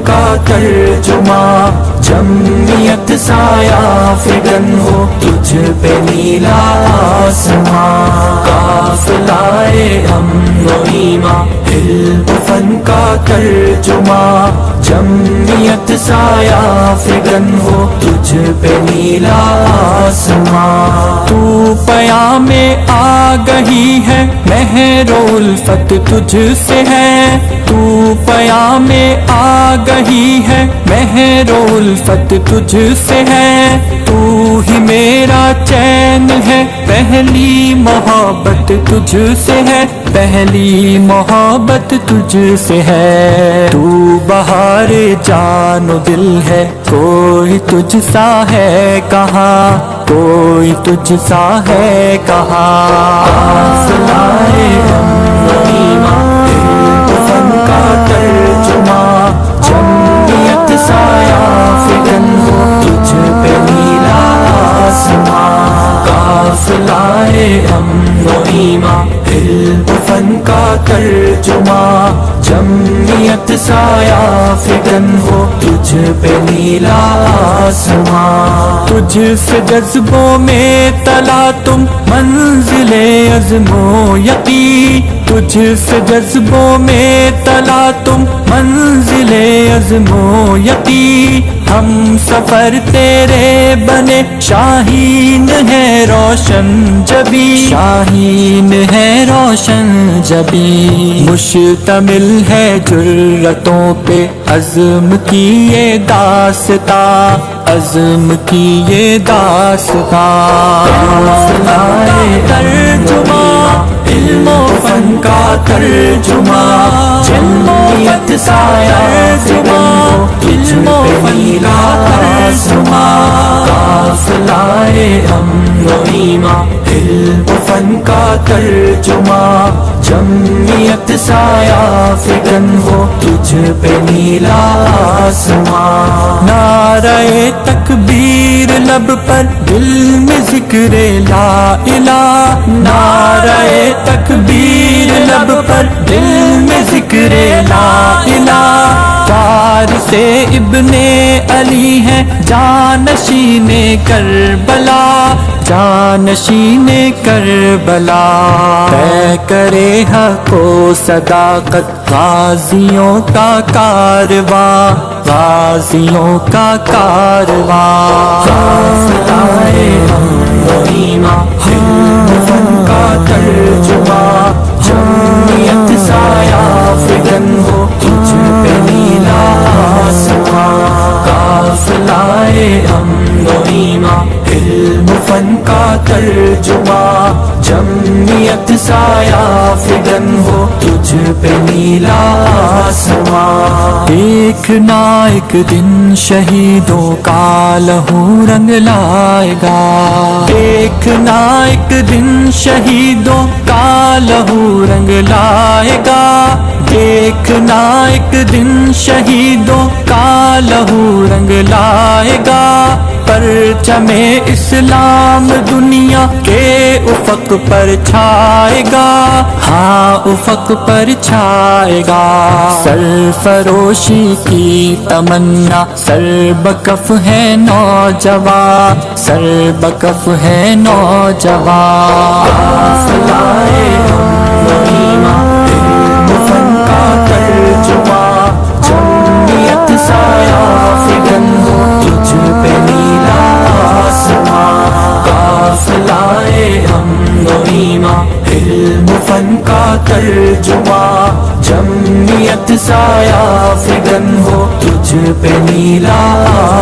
کا ترجمہ، جمعیت سایہ فگن ہو تجھ پہ نیلا آسمان، قافلہ امن و ایمان علم فن کا ترجمہ، جمعیت سایہ فگن ہو تجھ پہ نیلا آسمان، تو پیام آگہی ہے مہر الفت تجھ سے ہے، تو پیام آگہی ہے مہر الفت تجھ سے ہے، تو ہی میرا چین ہے پہلی محبت تجھ سے ہے، پہلی محبت تجھ سے ہے، تو بہار جان و دل ہے کوئی تجھ سا ہے کہاں، کوئی تجھ سا ہے کہاں، قافلہ امن و ایمان علم فن کا ترجمہ، جمعیت سایہ فگن ہو تجھ پہ نیلا آسمان، قافلہ امن و ایمان علم فن کا ترجمہ، جمعیت سایہ فگن ہو تجھ پہ نیلا آسمان، تجھ سے جذبوں میں تلا تم منزل عزم و یقین، تجھ سے جذبوں میں تلا تم منزل عزم و یقین، ہم سفر تیرے بنے شاہین ہے روشن جبی، شاہین ہے روشن جبی، مشتمل ہے جرتوں پہ عزم کی یہ داستاں، عزم کی یہ داستاں، ترجمہ علم و فن کا ترجمہ، جمعیت سایہ فگن ہو تجھ پہ نیلا آسمان، قافلہ امن و ایمان علم فن کا ترجمہ، جمعیت سایہ فگن ہو تجھ پہ نیلا آسمان، نعرہ تکبیر لب پر دل میں ذکر لا الہ، نعرہ تکبیر لب پر دل میں ذکر لا الہ، فارس ابن علی ہے جانشین کربلا، جانشین کربلا، طے کرے حق و صداقت غازیوں کا کارواں، غازیوں کا کارواں، قافلہ امن و ایمان علم فن کا ترجمہ، جمعیت سایہ فگن ہو تجھ پہ نیلا آسمان، قافلہ امن و ایمان علم فن کا ترجمہ، جمعیت سایہ فگن ہو تجھ پہ نیلا آسمان، دیکھنا ایک دن شہیدوں کا لہو رنگ لائے گا، دیکھنا ایک دن شہیدوں کا لہو رنگ لائے گا، دیکھنا ایک دن شہیدوں کا لہو رنگ لائے گا، پرچم اسلام دنیا کے افق پر چھائے گا، ہاں افق پر چھائے گا، سرفروشی کی تمنا سر بکف ہے نوجوان، سر بکف ہے نوجوان، قافلہ امن و ایمان علم فن کا ترجمہ، جمعیت سایہ فگن ہو تجھ پہ نیلا آسمان، قافلہ امن و ایمان علم فن کا ترجمہ، جمعیت سایہ فگن ہو تجھ پہ نیلا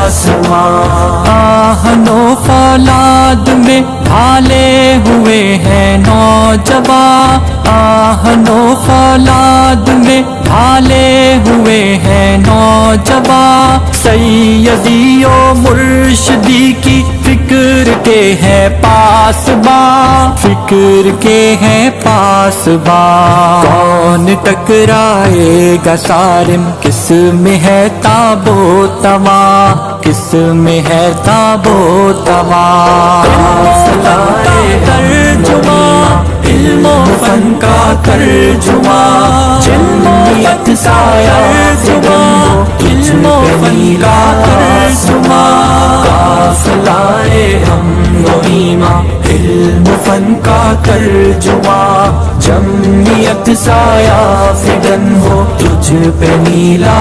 آسمان، آہن و فولاد میں ڈھالے ہوئے ہیں نوجوان، آہن و فولاد میں ڈھالے ہوئے ہیں نوجوان، سیدی و مرشدی کی فکر کے ہیں پاسباں، فکر کے ہیں پاسباں، کون ٹکرائے گا صارم، کس میں ہے تاب و تواں، کس میں ہے تاب و تواں، ترجمہ علم و فن کا ترجمہ، جمعیت سایہ فگن ہو تجھ نیلا ترجمہ قافلہ ہم و ایمان علم فن کا ترجمہ جمعیت سایہ فدن ہو تجھ پہ نیلا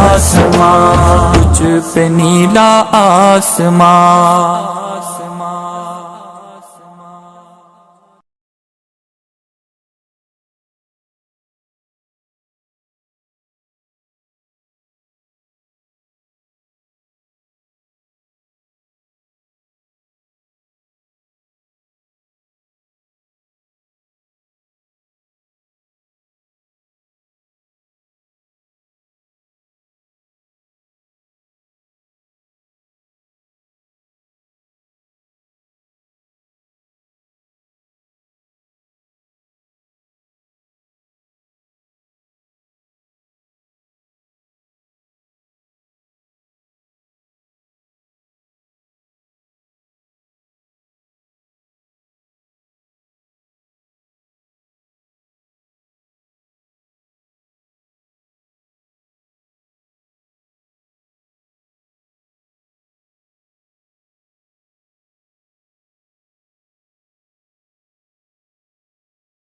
آسمان تجھ پہ نیلا آسمان